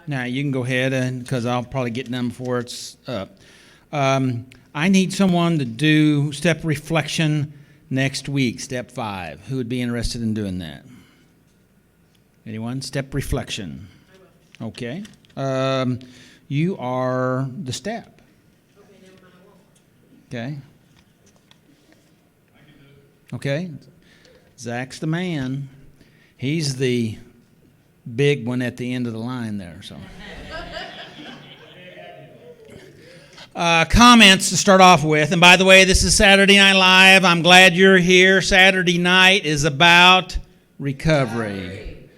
Now, you can go ahead because I'll probably get done before it's up. I need someone to do step reflection next week, step 5. Who would be interested in doing that? Anyone? Step reflection. Okay. You are the step. Okay. Okay. Zach's the man. He's the big one at the end of the line there. So, comments to start off with. And by the way, this is Saturday Night Live. I'm glad you're here. Saturday night is about recovery.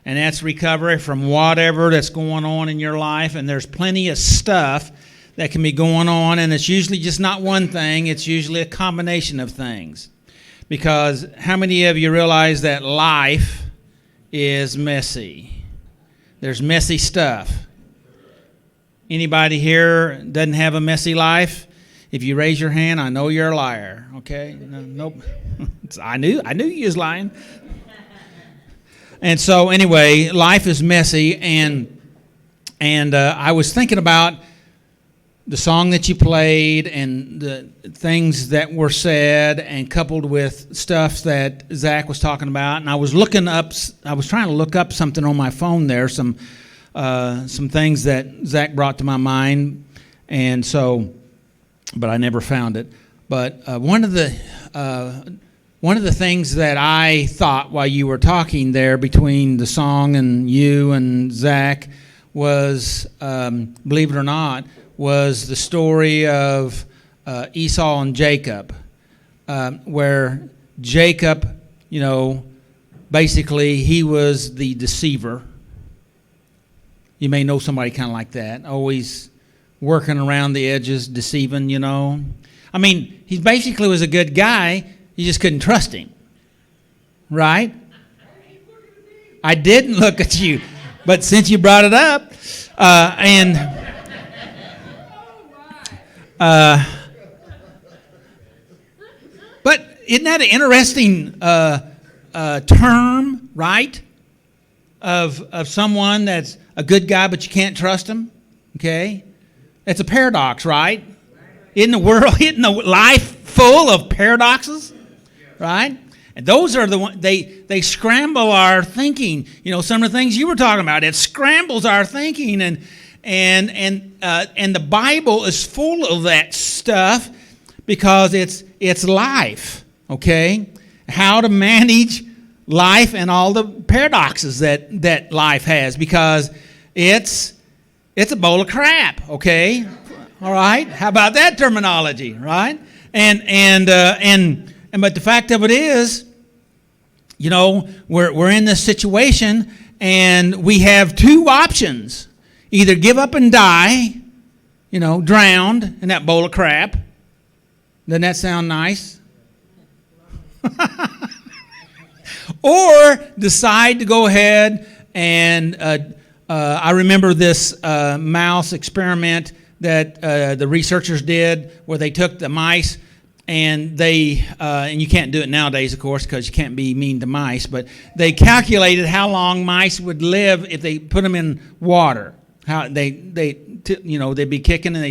And that's recovery from whatever that's going on in your life. And there's plenty of stuff that can be going on. And it's usually just not one thing. It's usually a combination of things. Because how many of you realize that life is messy? There's messy stuff. Anybody here doesn't have a messy life? If you raise your hand, I know you're a liar. Okay? Nope. I knew you was lying. And so anyway, life is messy, and I was thinking about the song that you played and the things that were said, and coupled with stuff that Zach was talking about. And I was trying to look up something on my phone there, some things that Zach brought to my mind, and so, but I never found it. But one of the things that I thought while you were talking there between the song and you and Zach was, believe it or not, was the story of Esau and Jacob, where Jacob, basically he was the deceiver. You may know somebody kind of like that, always working around the edges, deceiving, I mean, he basically was a good guy. You just couldn't trust him, right? I didn't look at you, but since you brought it up, but isn't that an interesting term, right? Of someone that's a good guy, but you can't trust him. Okay, it's a paradox, right? Isn't the life full of paradoxes, right? And those are the ones they scramble our thinking. Some of the things you were talking about, it scrambles our thinking, and the Bible is full of that stuff because it's life, okay? How to manage life and all the paradoxes that life has, because it's a bowl of crap, okay? All right? How about that terminology, right? But the fact of it is, we're in this situation and we have two options. Either give up and die, drowned in that bowl of crap. Doesn't that sound nice? Or decide to go ahead and I remember this mouse experiment that the researchers did, where they took the mice and and you can't do it nowadays, of course, because you can't be mean to mice, but they calculated how long mice would live if they put them in water. How they'd be kicking and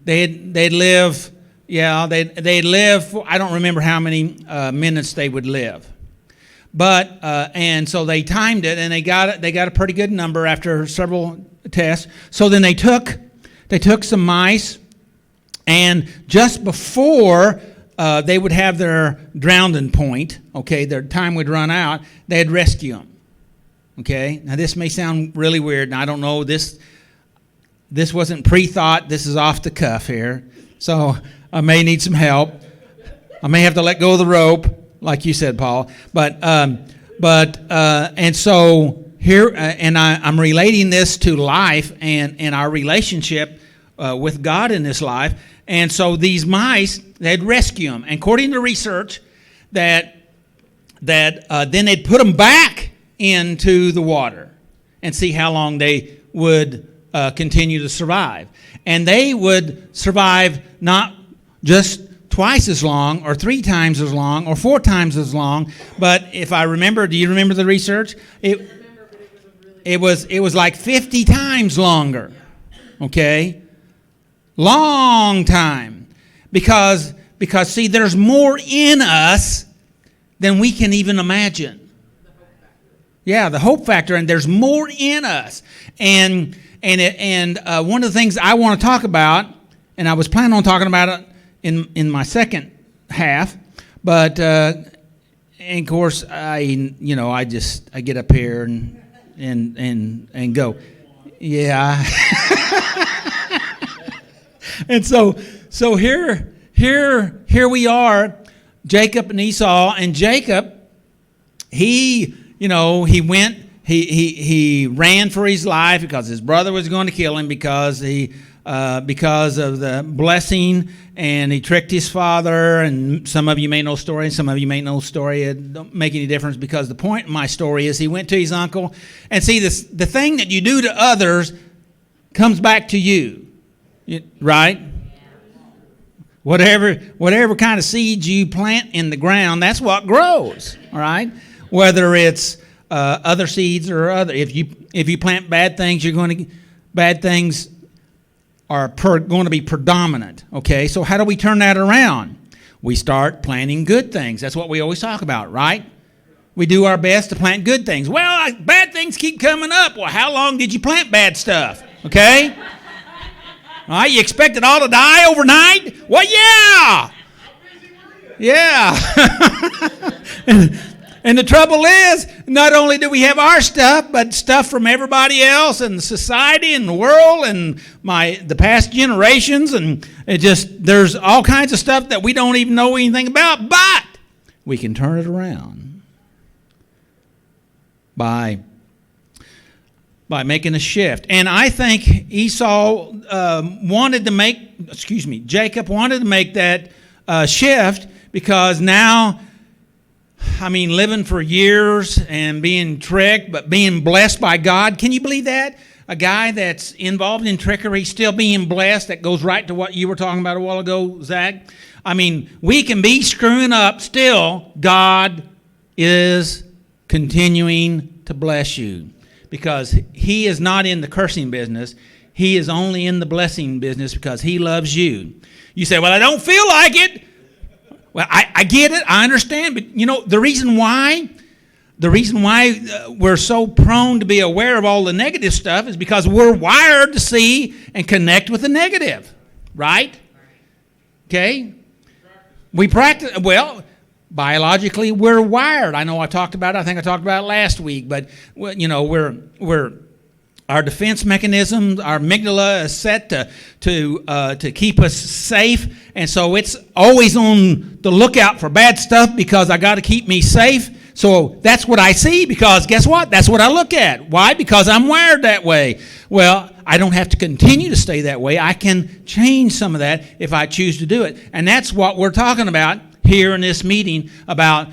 they'd live. Yeah, they'd live. I don't remember how many minutes they would live, but and so they timed it and they got a pretty good number after several tests. So then they took some mice, and just before they would have their drowning point, okay, their time would run out, they'd rescue them. Okay, now this may sound really weird, and I don't know, this wasn't pre-thought, this is off the cuff here, so I may need some help. I may have to let go of the rope, like you said, Paul. And so here, and I'm relating this to life and our relationship with God in this life. And so these mice, they'd rescue them. And according to research, that then they'd put them back into the water and see how long they would continue to survive. And they would survive not just twice as long or 3 times as long or 4 times as long, but if I remember, do you remember the research? I remember, but it was a really it was like 50 times longer. Okay? Long time. Because see, there's more in us than we can even imagine. Yeah, the hope factor, and there's more in us. And one of the things I want to talk about, and I was planning on talking about it in my second half, but and of course I get up here and go, yeah. And so here we are, Jacob and Esau, and Jacob, he went, he ran for his life because his brother was going to kill him because of the blessing, and he tricked his father. And some of you may know the story, and some of you may know the story. It don't make any difference, because the point of my story is he went to his uncle, and see, the thing that you do to others comes back to you. Right? Whatever kind of seeds you plant in the ground, that's what grows. All right? Whether it's other seeds or other, if you plant bad things, bad things are going to be predominant. Okay? So how do we turn that around? We start planting good things. That's what we always talk about, right? We do our best to plant good things. Well, bad things keep coming up. Well, how long did you plant bad stuff? Okay? All right, you expect it all to die overnight? Well, yeah. Yeah. And the trouble is, not only do we have our stuff, but stuff from everybody else and society and the world and the past generations, and there's all kinds of stuff that we don't even know anything about, but we can turn it around by making a shift. And I think Jacob wanted to make that shift, because now, living for years and being tricked, but being blessed by God. Can you believe that? A guy that's involved in trickery still being blessed. That goes right to what you were talking about a while ago, Zach. We can be screwing up, still God is continuing to bless you. Because he is not in the cursing business. He is only in the blessing business, because he loves you. You say, well, I don't feel like it. Well, I get it. I understand. But, the reason why we're so prone to be aware of all the negative stuff is because we're wired to see and connect with the negative. Right? Okay? We practice. Well, biologically, we're wired. I know I think I talked about it last week, but we're our defense mechanisms, our amygdala is set to keep us safe, and so it's always on the lookout for bad stuff, because I got to keep me safe. So that's what I see, because guess what? That's what I look at. Why? Because I'm wired that way. Well, I don't have to continue to stay that way. I can change some of that if I choose to do it, and that's what we're talking about here in this meeting about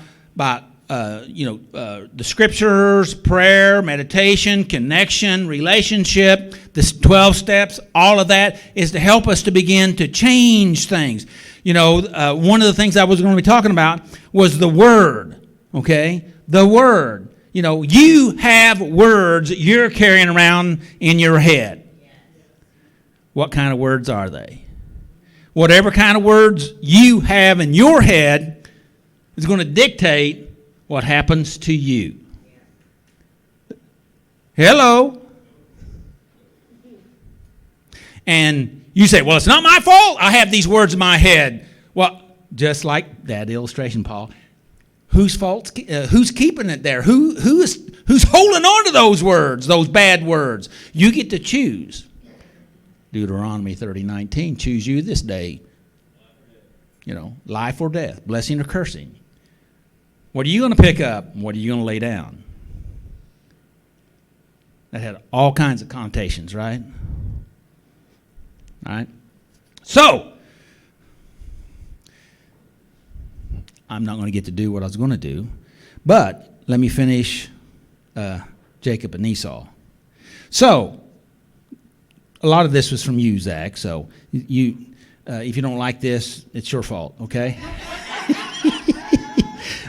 the scriptures, prayer, meditation, connection, relationship, the 12 steps. All of that is to help us to begin to change things. One of the things I was going to be talking about was the Word. Okay, the Word. You have words you're carrying around in your head. What kind of words are they? Whatever kind of words you have in your head is going to dictate what happens to you. Hello? And you say, well, it's not my fault. I have these words in my head. Well, just like that illustration, Paul. Whose fault? Who's keeping it there? Who's holding on to those words, those bad words? You get to choose. Deuteronomy 30:19, choose you this day, life or death, blessing or cursing. What are you going to pick up? What are you going to lay down? That had all kinds of connotations, right? All right? So, I'm not going to get to do what I was going to do, but let me finish Jacob and Esau. So, a lot of this was from you, Zach, so if you don't like this, it's your fault, okay?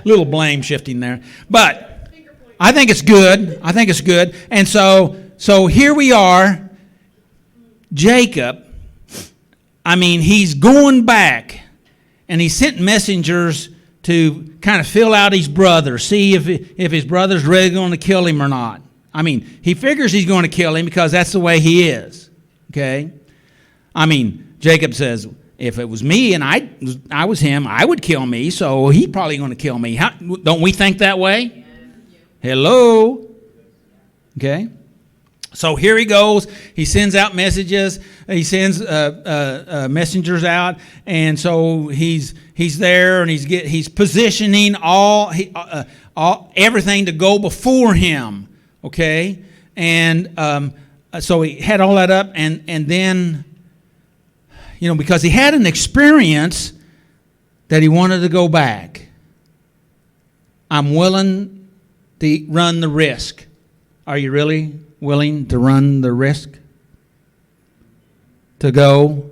Little blame shifting there. But I think it's good. I think it's good. And so here we are. Jacob, I mean, he's going back, and he sent messengers to kind of fill out his brother, see if his brother's really going to kill him or not. I mean, he figures he's going to kill him because that's the way he is. Okay? I mean, Jacob says, if it was me and I was him, I would kill me, so he's probably going to kill me. Don't we think that way? Hello? Okay? So here he goes. He sends out messages. He sends messengers out, and so he's there, and he's positioning all everything to go before him. Okay, and so he had all that up, and then, you know, because he had an experience that he wanted to go back. I'm willing to run the risk. Are you really willing to run the risk? To go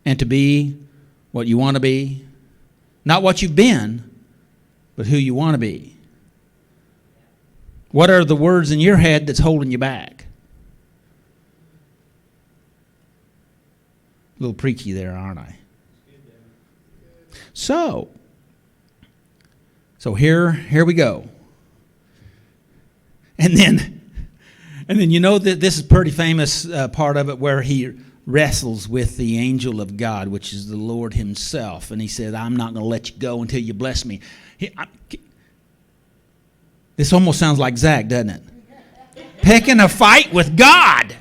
and to be what you want to be? Not what you've been, but who you want to be. What are the words in your head that's holding you back? A little preachy there, aren't I? So here we go. And then you know that this is a pretty famous part of it where he wrestles with the angel of God, which is the Lord himself. And he said, I'm not going to let you go until you bless me. This almost sounds like Zach, doesn't it? Picking a fight with God.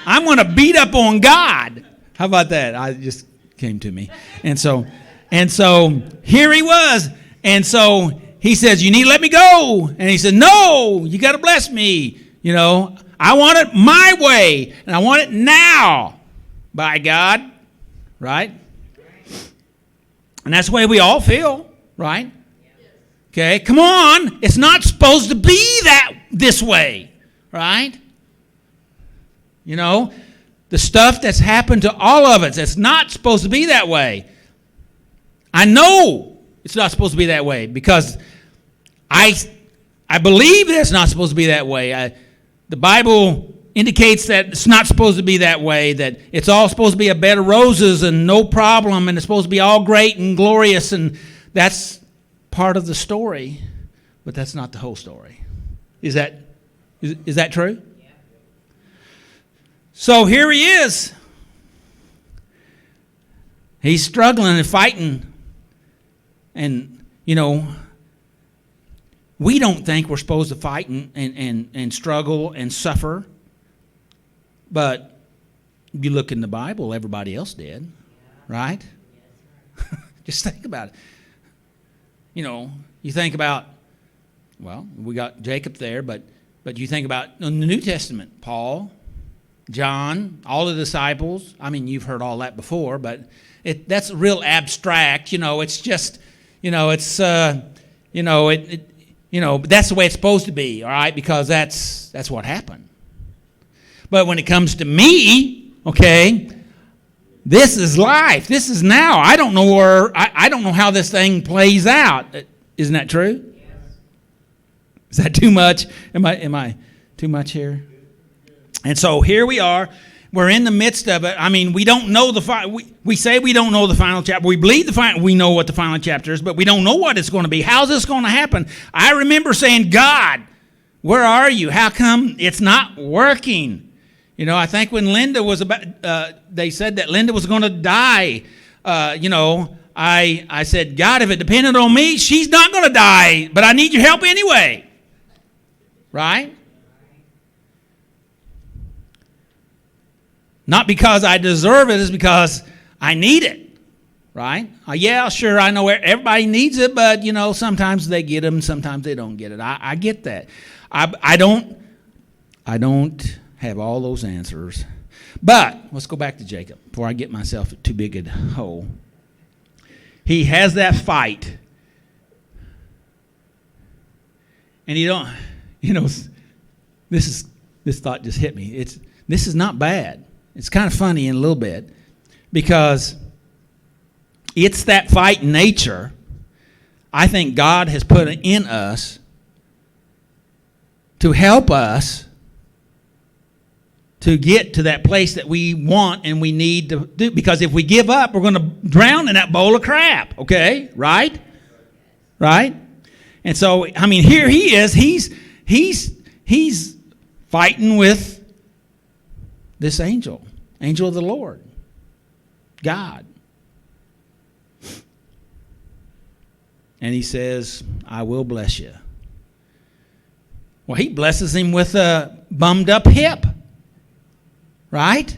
I'm going to beat up on God. How about that? I just came to me. And so here he was. And so he says, you need to let me go. And he said, no, you got to bless me. You know, I want it my way. And I want it now, by God. Right? And that's the way we all feel. Right? Okay, come on. It's not supposed to be this way. Right? You know, the stuff that's happened to all of us, it's not supposed to be that way. I know it's not supposed to be that way because I believe that it's not supposed to be that way. The Bible indicates that it's not supposed to be that way, that it's all supposed to be a bed of roses and no problem, and it's supposed to be all great and glorious, and that's part of the story, but that's not the whole story. Is that true? Yeah. So here he is. He's struggling and fighting, and, you know, we don't think we're supposed to fight and struggle and suffer. But if you look in the Bible, everybody else did. Right? Just think about it. You know, you think about, well, we got Jacob there, but you think about in the New Testament, Paul, John, all the disciples. I mean, you've heard all that before, but that's real abstract. You know, it's just, you know, it's, you know, but that's the way it's supposed to be, all right, because that's what happened. But when it comes to me, okay, this is life. This is now. I don't know I don't know how this thing plays out. Isn't that true? Yes. Is that too much? Am I too much here? And so here we are. We're in the midst of it. I mean, we don't know we say we don't know the final chapter. We believe we know what the final chapter is, but we don't know what it's going to be. How's this going to happen? I remember saying, God, where are you? How come it's not working? You know, I think when Linda was they said that Linda was going to die. You know, I said, God, if it depended on me, she's not going to die, but I need your help anyway. Right? Not because I deserve it, it's because I need it, right? Yeah, sure, I know everybody needs it, but, you know, sometimes they get them, sometimes they don't get it. I get that. I don't have all those answers. But let's go back to Jacob before I get myself too big a hole. He has that fight. And this thought just hit me. This is not bad. It's kind of funny in a little bit because it's that fight nature I think God has put in us to help us to get to that place that we want and we need to do. Because if we give up, we're going to drown in that bowl of crap. Okay, right? Right? And so, I mean, here he is. He's fighting with this angel of the Lord, God. And he says, I will bless you. Well, he blesses him with a bummed up hip. Right?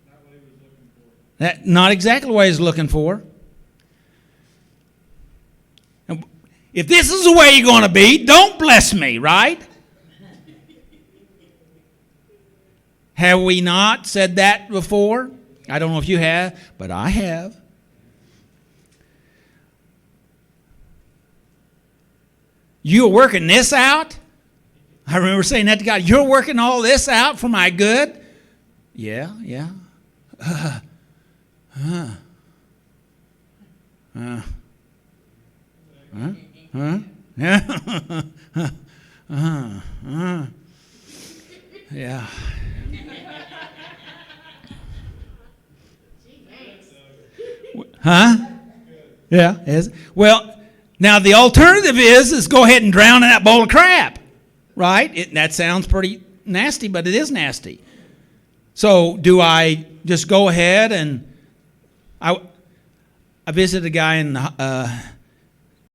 Not what he was looking for. That, not exactly what he was looking for. And if this is the way you're going to be, don't bless me, right? Have we not said that before? I don't know if you have, but I have. You're working this out? I remember saying that to God. You're working all this out for my good? Yeah. Yeah. Huh? Yeah. Well, now the alternative is go ahead and drown in that bowl of crap, right? That sounds pretty nasty, but it is nasty. So do I just go ahead and I visited a guy in